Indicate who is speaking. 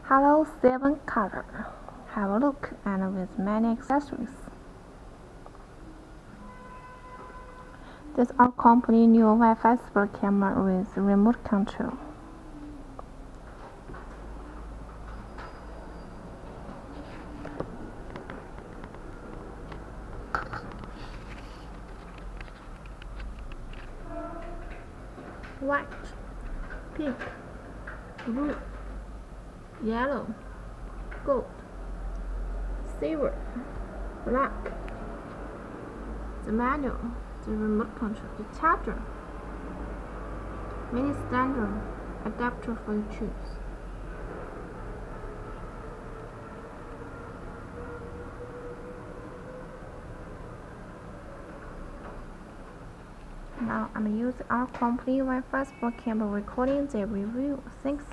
Speaker 1: Hello 7 color. Have a look, and with many accessories. This is our company new Wi-Fi Sport Camera with remote control. White, pink, blue, yellow, gold, silver, black. The manual, the remote control, the charger, many standard adapter for you choose. Now I'm using our company Wi-Fi Sport Camera recording the review. Thanks.